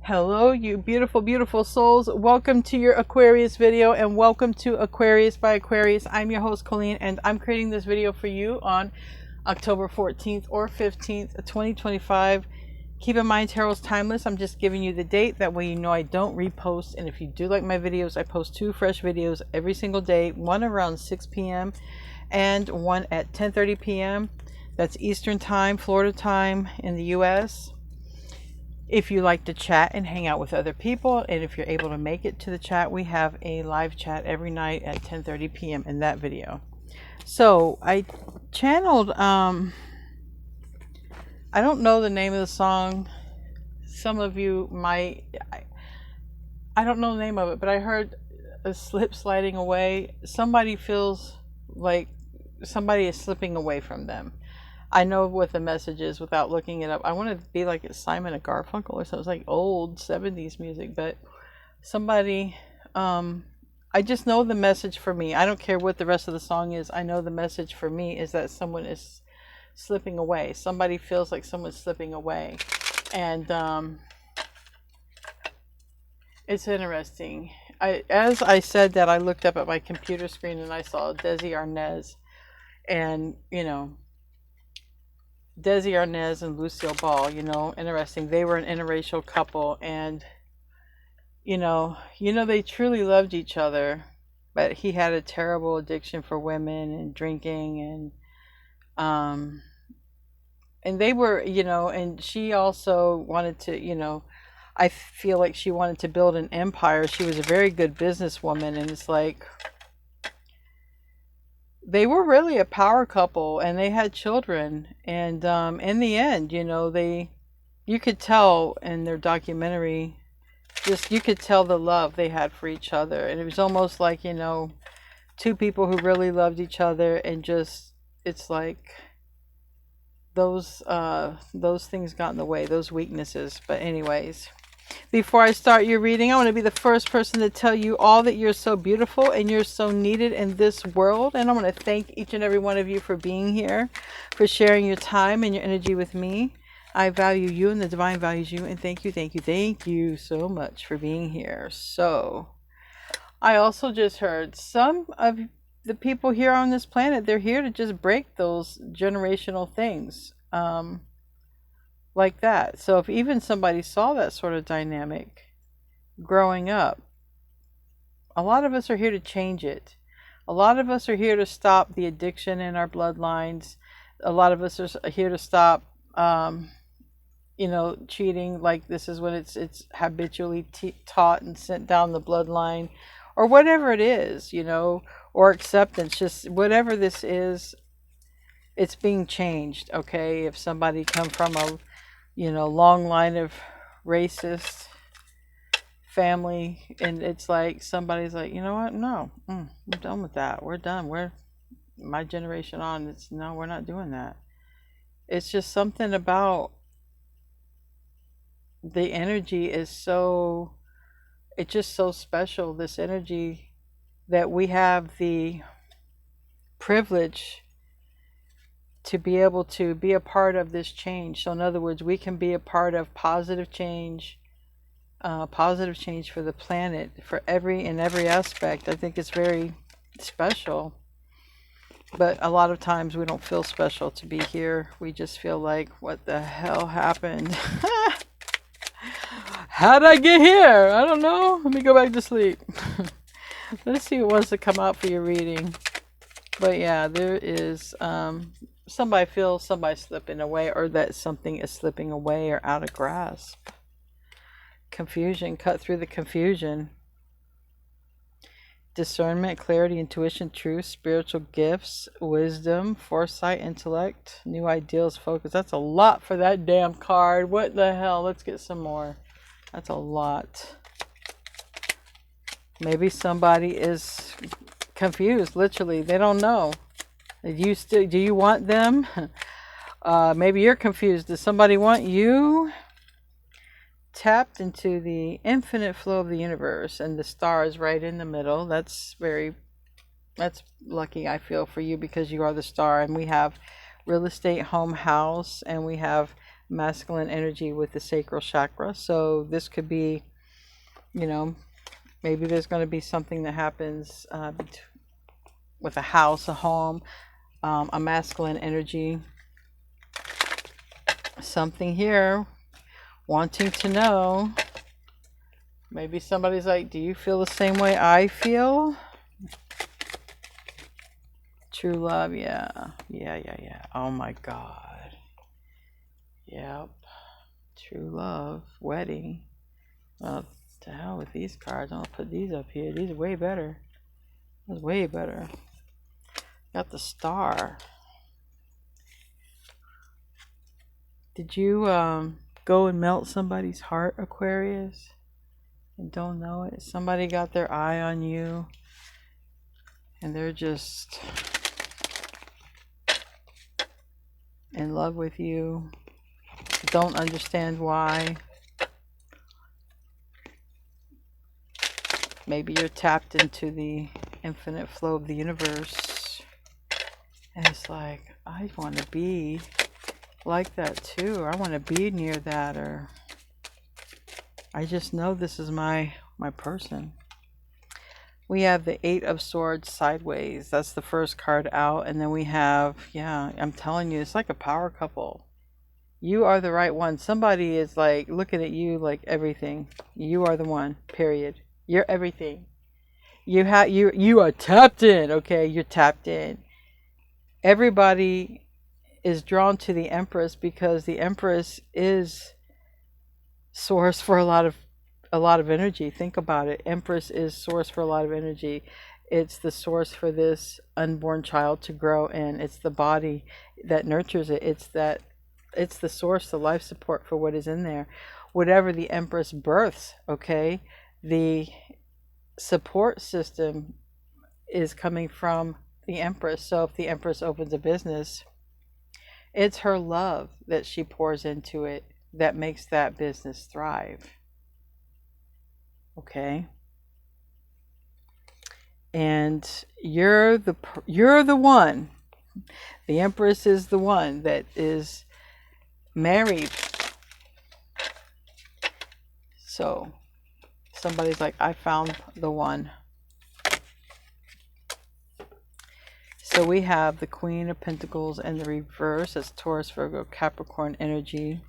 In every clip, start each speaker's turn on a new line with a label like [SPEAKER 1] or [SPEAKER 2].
[SPEAKER 1] Hello, you beautiful, beautiful souls. Welcome to your Aquarius video and welcome to Aquarius by Aquarius. I'm your host, Colleen, and I'm creating this video for you on October 14th or 15th, 2025. Keep in mind, tarot's timeless. I'm just giving you the date. That way you know I don't repost. And if you do like my videos, I post 2 fresh videos every single day. One around 6 p.m. and one at 10:30 p.m. That's Eastern time, Florida time in the U.S. If you like to chat and hang out with other people, and if you're able to make it to the chat, we have a live chat every night at 10:30 p.m. in that video. So I channeled, I don't know the name of the song. Some of you might, I don't know the name of it, but I heard a slip sliding away. Somebody feels like somebody is slipping away from them. I know what the message is without looking it up. I want to be like it's Simon and Garfunkel or something. It's like old 70s music, but somebody, I just know the message for me. I don't care what the rest of the song is. I know the message for me is that someone is slipping away. Somebody feels like someone's slipping away. And it's interesting. As I said that, I looked up at my computer screen and I saw Desi Arnaz. And, you know, Desi Arnaz and Lucille Ball, you know, interesting. They were an interracial couple, and you know, they truly loved each other, but he had a terrible addiction for women and drinking, and they were, you know, and she also wanted to, you know, I feel like she wanted to build an empire. She was a very good businesswoman, and it's like they were really a power couple, and they had children, and in the end, you know, you could tell in their documentary, just you could tell the love they had for each other, and it was almost like, you know, 2 people who really loved each other, and just it's like those things got in the way, those weaknesses. But anyways, before I start your reading, I want to be the first person to tell you all that you're so beautiful and you're so needed in this world. And I want to thank each and every one of you for being here, for sharing your time and your energy with me. I value you and the divine values you. And thank you so much for being here. So I also just heard some of the people here on this planet, they're here to just break those generational things. Like that. So if even somebody saw that sort of dynamic growing up, a lot of us are here to change it. A lot of us are here to stop the addiction in our bloodlines. A lot of us are here to stop, you know, cheating. Like this is when it's habitually taught and sent down the bloodline, or whatever it is, you know, or acceptance. Just whatever this is, it's being changed. Okay, if somebody come from a long line of racist family, and it's like somebody's like, you know what, no, I'm done with that, we're done, we're my generation on, it's no, we're not doing that. It's just something about the energy is so, it's just so special, this energy, that we have the privilege to be able to be a part of this change. So in other words, we can be a part of positive change for the planet, for every aspect. I think it's very special, but a lot of times we don't feel special to be here. We just feel like, what the hell happened? How'd I get here? I don't know, let me go back to sleep. Let's see what wants to come out for your reading. But yeah, there is somebody feels somebody slipping away, or that something is slipping away or out of grasp. Confusion, cut through the confusion. Discernment, clarity, intuition, truth, spiritual gifts, wisdom, foresight, intellect, new ideals, focus. That's a lot for that damn card. What the hell? Let's get some more. That's a lot. Maybe somebody is confused, literally. They don't know. Do you want them? Maybe you're confused. Does somebody want you? Tapped into the infinite flow of the universe, and the star is right in the middle. That's lucky, I feel, for you, because you are the star. And we have real estate, home, house, and we have masculine energy with the sacral chakra. So this could be, you know, maybe there's going to be something that happens with a house, a home, a masculine energy. Something here wanting to know. Maybe somebody's like, do you feel the same way I feel? True love, yeah. Yeah. Oh my God. Yep. True love. Wedding. Well, to hell with these cards. I'll put these up here. These are way better. That's way better. Got the star. Did you go and melt somebody's heart, Aquarius? And don't know it? Somebody got their eye on you. And they're just in love with you. Don't understand why. Maybe you're tapped into the infinite flow of the universe. And it's like, I want to be like that too. Or I want to be near that. Or I just know this is my person. We have the Eight of Swords sideways. That's the first card out. And then we have, yeah, I'm telling you, it's like a power couple. You are the right one. Somebody is like looking at you like everything. You are the one, period. You're everything. You are tapped in, okay? You're tapped in. Everybody is drawn to the Empress because the Empress is source for a lot of energy. Think about it. Empress is source for a lot of energy. It's the source for this unborn child to grow in. It's the body that nurtures it. It's the source, the life support for what is in there. Whatever the Empress births, okay, the support system is coming from the Empress. So if the Empress opens a business, it's her love that she pours into it that makes that business thrive. Okay? And you're the one. The Empress is the one that is married. So somebody's like, I found the one. So we have the Queen of Pentacles in the reverse. That's Taurus, Virgo, Capricorn energy.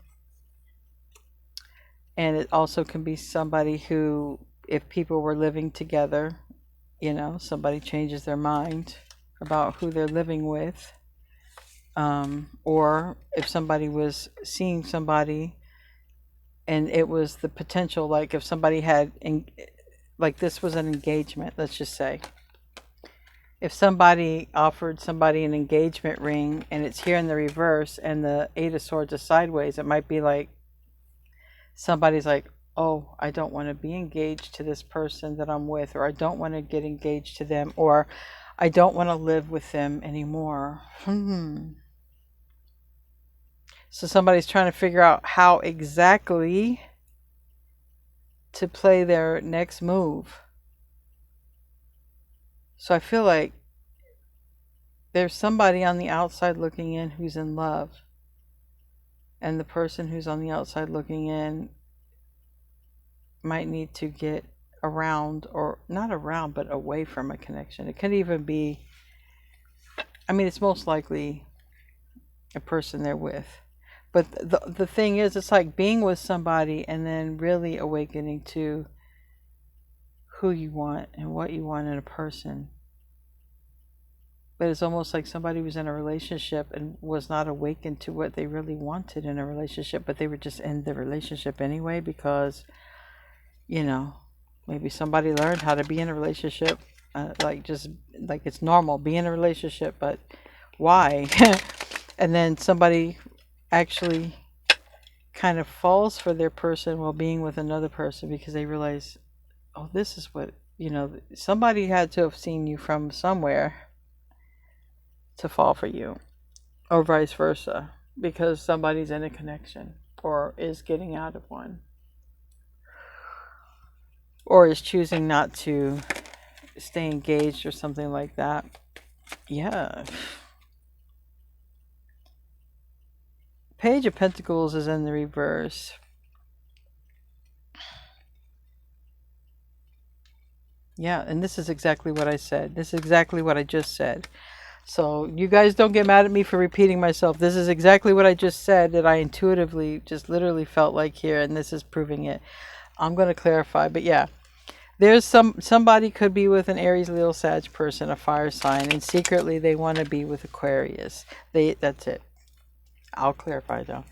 [SPEAKER 1] And it also can be somebody who, if people were living together, you know, somebody changes their mind about who they're living with. Or if somebody was seeing somebody and it was the potential, like if somebody had, like this was an engagement, let's just say. If somebody offered somebody an engagement ring and it's here in the reverse and the Eight of Swords is sideways, it might be like somebody's like, oh, I don't want to be engaged to this person that I'm with, or I don't want to get engaged to them, or I don't want to live with them anymore. So somebody's trying to figure out how exactly to play their next move. So I feel like there's somebody on the outside looking in who's in love. And the person who's on the outside looking in might need to get around, or not around, but away from a connection. It could even be, I mean, it's most likely a person they're with. But the thing is, it's like being with somebody and then really awakening to who you want and what you want in a person. But it's almost like somebody was in a relationship and was not awakened to what they really wanted in a relationship, but they were just in the relationship anyway because, you know, maybe somebody learned how to be in a relationship, like it's normal, be in a relationship, but why? And then somebody actually kind of falls for their person while being with another person because they realize, oh, this is what, you know, somebody had to have seen you from somewhere to fall for you, or vice versa, because somebody's in a connection or is getting out of one, or is choosing not to stay engaged or something like that. Yeah. Page of Pentacles is in the reverse. Yeah, and this is exactly what I said. This is exactly what I just said. So you guys don't get mad at me for repeating myself. This is exactly what I just said that I intuitively just literally felt like here, and this is proving it. I'm going to clarify, but yeah. There's somebody could be with an Aries, Leo, Sag person, a fire sign, and secretly they want to be with Aquarius. That's it. I'll clarify though.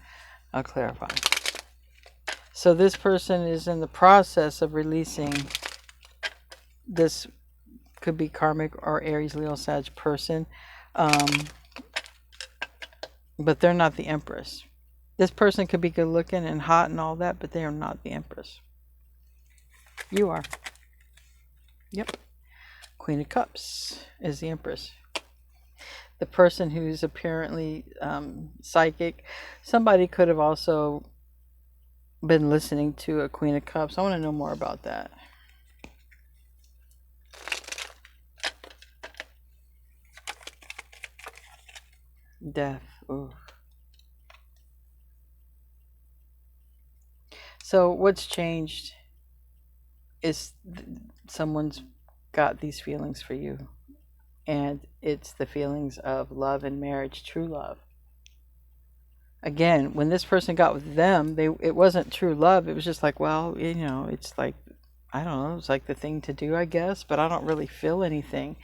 [SPEAKER 1] I'll clarify. So this person is in the process of releasing. This could be karmic or Aries, Leo, Sag person. But they're not the Empress. This person could be good looking and hot and all that, but they are not the Empress. You are. Yep. Queen of Cups is the Empress. The person who's apparently psychic, somebody could have also been listening to a Queen of Cups. I want to know more about that. Death. Ooh. So what's changed is someone's got these feelings for you, and it's the feelings of love and marriage, true love. Again, when this person got with them, it wasn't true love. It was just like, well, you know, it's like, I don't know, it's like the thing to do, I guess, but I don't really feel anything.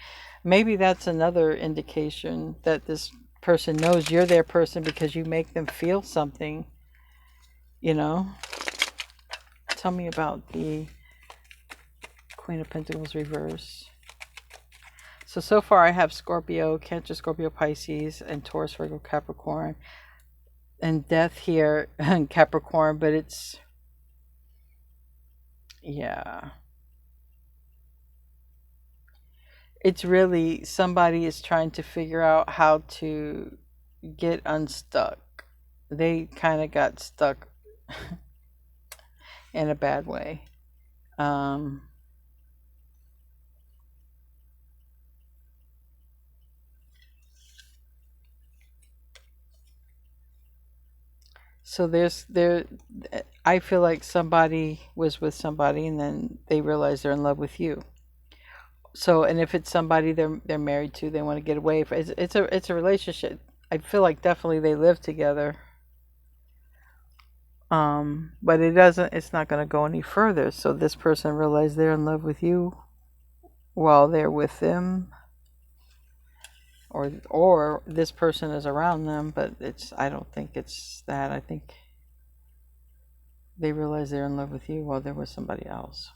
[SPEAKER 1] Maybe that's another indication that this person knows you're their person because you make them feel something, you know. Tell me about the Queen of Pentacles reverse. So far I have Scorpio, Cancer, Scorpio, Pisces, and Taurus, Virgo, Capricorn. And Death here, and Capricorn, but it's, yeah. It's really, somebody is trying to figure out how to get unstuck. They kind of got stuck in a bad way. So I feel like somebody was with somebody and then they realize they're in love with you. So, and if it's somebody they're married to, they want to get away from. It's a relationship. I feel like definitely they live together. But it's not going to go any further. So this person realized they're in love with you while they're with them. Or this person is around them, but I don't think it's that. I think they realize they're in love with you while they're with somebody else.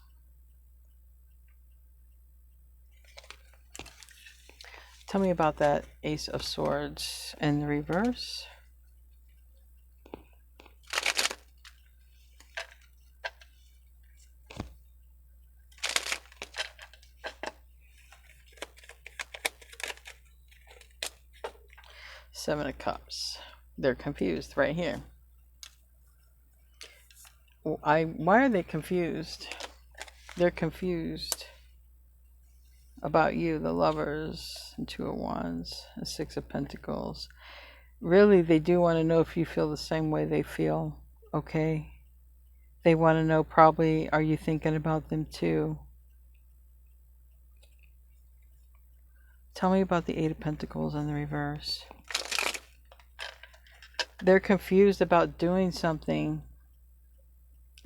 [SPEAKER 1] Tell me about that Ace of Swords in the reverse. Seven of Cups. They're confused right here. Why are they confused? They're confused about you, the Lovers, and Two of Wands, and Six of Pentacles. Really, they do want to know if you feel the same way they feel, okay? They want to know probably, are you thinking about them too? Tell me about the Eight of Pentacles in the reverse. They're confused about doing something.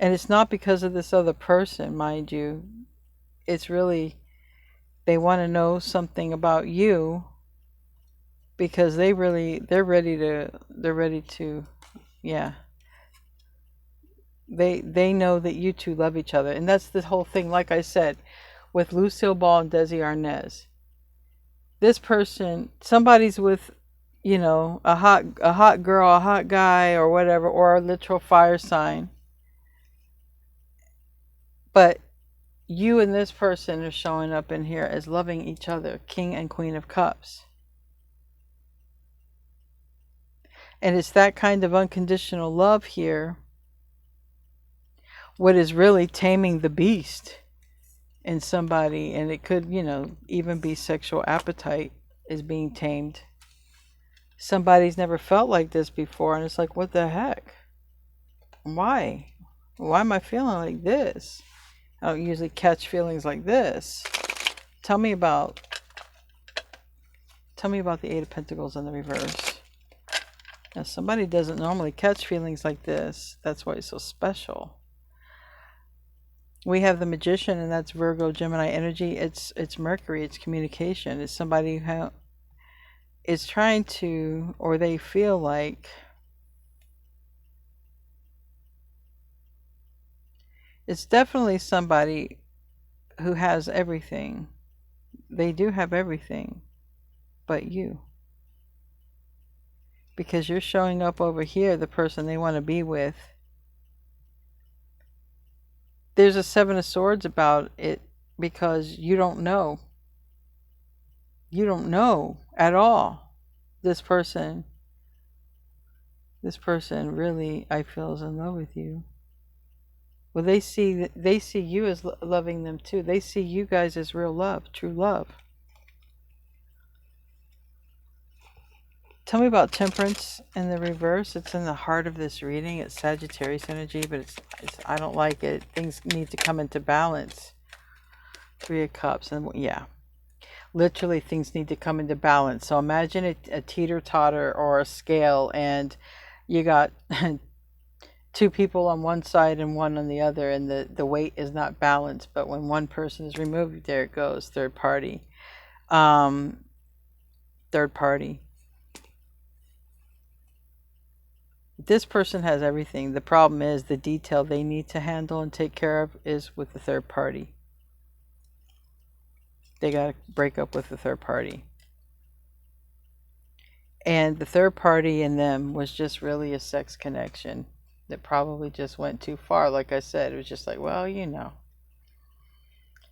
[SPEAKER 1] And it's not because of this other person, mind you. It's really, they want to know something about you because they're ready to, yeah. They know that you two love each other. And that's the whole thing, like I said, with Lucille Ball and Desi Arnaz. This person, somebody's with, you know, a hot girl, a hot guy, or whatever, or a literal fire sign. But you and this person are showing up in here as loving each other, King and Queen of Cups. And it's that kind of unconditional love here, what is really taming the beast in somebody. And it could, you know, even be sexual appetite is being tamed. Somebody's never felt like this before, and it's like, what the heck? Why? Why am I feeling like this? I don't usually catch feelings like this. Tell me about the Eight of Pentacles in the reverse. Now, somebody doesn't normally catch feelings like this. That's why it's so special. We have the Magician, and that's Virgo, Gemini energy. It's Mercury. It's communication. It's somebody who is trying to, or they feel like, it's definitely somebody who has everything. They do have everything but you. Because you're showing up over here, the person they want to be with. There's a Seven of Swords about it because you don't know. You don't know at all. This person really, I feel, is in love with you. Well, they see you as loving them too. They see you guys as real love, true love. Tell me about Temperance in the reverse. It's in the heart of this reading. It's Sagittarius energy, but it's I don't like it. Things need to come into balance. Three of Cups, and yeah, literally things need to come into balance. So imagine a teeter-totter or a scale, and you got two people on one side and one on the other, and the weight is not balanced. But when one person is removed, there it goes, third party. Third party. This person has everything. The problem is the detail they need to handle and take care of is with the third party. They got to break up with the third party. And the third party in them was just really a sex connection that probably just went too far. Like I said, it was just like, well, you know,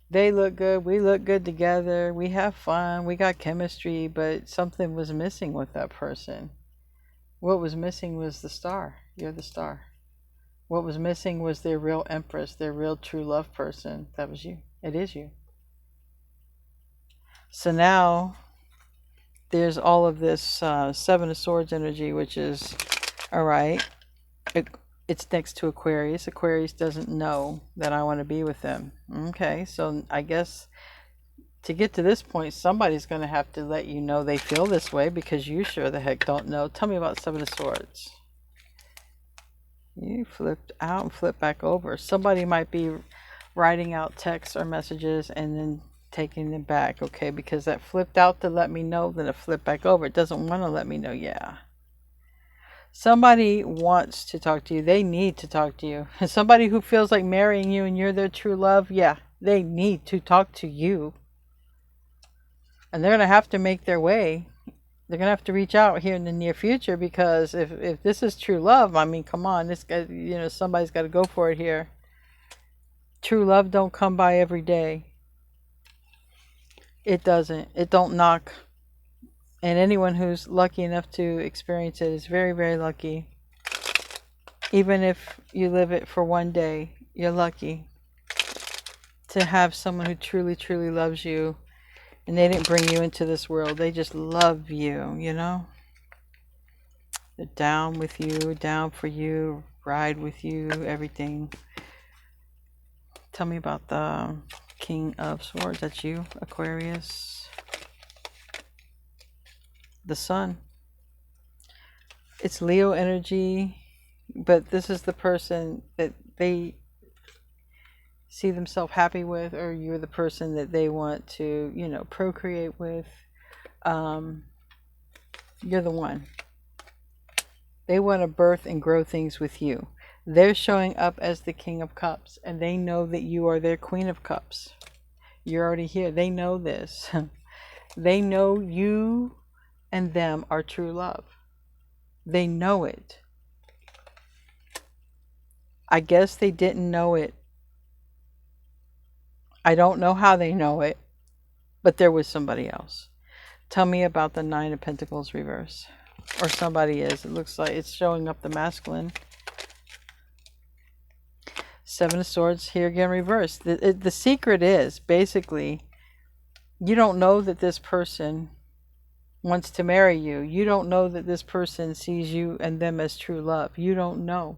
[SPEAKER 1] they look good, we look good together, we have fun, we got chemistry, but something was missing with that person. What was missing was the star. You're the star. What was missing was their real empress, their real true love person. That was you. It is you. So now there's all of this Seven of Swords energy, which is, all right, it's next to Aquarius. Aquarius doesn't know that I want to be with them. Okay, so I guess to get to this point, somebody's going to have to let you know they feel this way, because you sure the heck don't know. Tell me about Seven of Swords. You flipped out and flipped back over. Somebody might be writing out texts or messages and then taking them back, okay? Because that flipped out to let me know, then it flipped back over. It doesn't want to let me know, yeah. Somebody wants to talk to you. They need to talk to you. And somebody who feels like marrying you and you're their true love, yeah, they need to talk to you. And they're going to have to make their way. They're going to have to reach out here in the near future, because if this is true love, I mean, come on, this guy, you know, somebody's got to go for it here. True love don't come by every day. It doesn't. It don't knock. And anyone who's lucky enough to experience it is very, very lucky. Even if you live it for one day, you're lucky to have someone who truly, truly loves you. And they didn't bring you into this world. They just love you, you know? They're down with you, down for you, ride with you, everything. Tell me about the King of Swords. That's you, Aquarius. The Sun. It's Leo energy, but this is the person that they see themselves happy with, or you're the person that they want to, you know, procreate with. You're the one. They want to birth and grow things with you. They're showing up as the King of Cups, and they know that you are their Queen of Cups. You're already here. They know this. They know you and them are true love. They know it. I guess they didn't know it. I don't know how they know it, but there was somebody else. Tell me about the Nine of Pentacles reverse. Or somebody is. It looks like it's showing up the masculine. Seven of Swords here again reversed. The secret is basically, you don't know that this person wants to marry you. You don't know that this person sees you and them as true love. You don't know.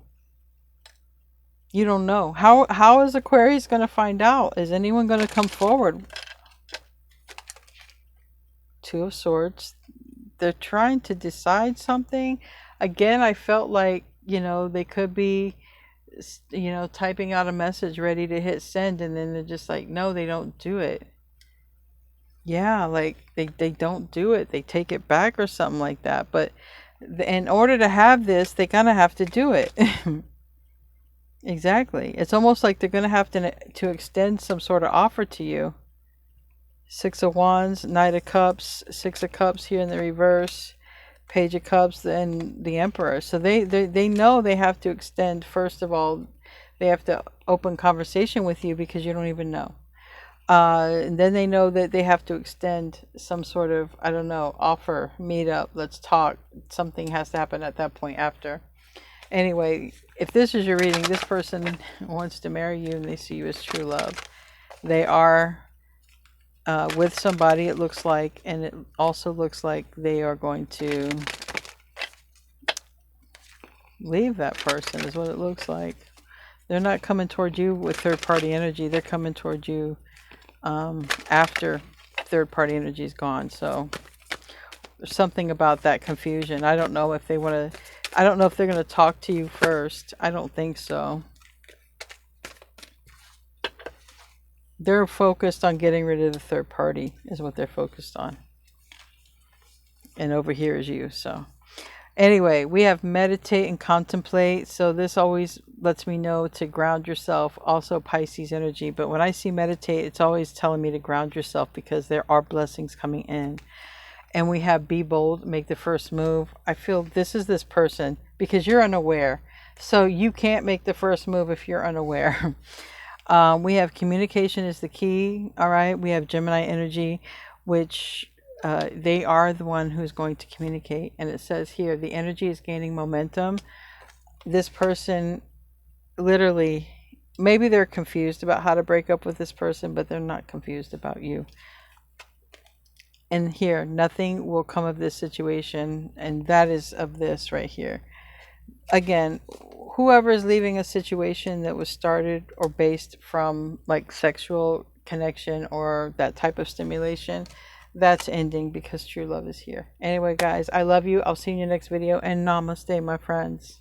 [SPEAKER 1] You don't know. How is Aquarius going to find out? Is anyone going to come forward? Two of Swords. They're trying to decide something. Again, I felt like, they could be, typing out a message ready to hit send, and then they're just like, no, they don't do it. Yeah, like they don't do it. They take it back or something like that. But in order to have this, they kind of have to do it. Exactly. It's almost like they're going to have to extend some sort of offer to you. Six of Wands, Knight of Cups, Six of Cups here in the reverse, Page of Cups, and the Emperor. So they know they have to extend. First of all, they have to open conversation with you because you don't even know. And then they know that they have to extend some sort of, I don't know, offer, meet up, let's talk. Something has to happen at that point after. Anyway, if this is your reading, this person wants to marry you and they see you as true love. They are with somebody, it looks like, and it also looks like they are going to leave that person, is what it looks like. They're not coming toward you with third-party energy. They're coming toward you after third-party energy is gone. So there's something about that confusion. I don't know if they want to, I don't know if they're going to talk to you first. I don't think so. They're focused on getting rid of the third party is what they're focused on. And over here is you. So anyway, we have meditate and contemplate. So this always lets me know to ground yourself. Also Pisces energy. But when I see meditate, it's always telling me to ground yourself because there are blessings coming in. And we have be bold, make the first move. I feel this is this person because you're unaware. So you can't make the first move if you're unaware. We have communication is the key. All right. We have Gemini energy, which they are the one who's going to communicate. And it says here, the energy is gaining momentum. This person literally, maybe they're confused about how to break up with this person, but they're not confused about you. And here, nothing will come of this situation. And that is of this right here. Again, whoever is leaving a situation that was started or based from like sexual connection or that type of stimulation, that's ending because true love is here. Anyway, guys, I love you. I'll see you in your next video, and namaste, my friends.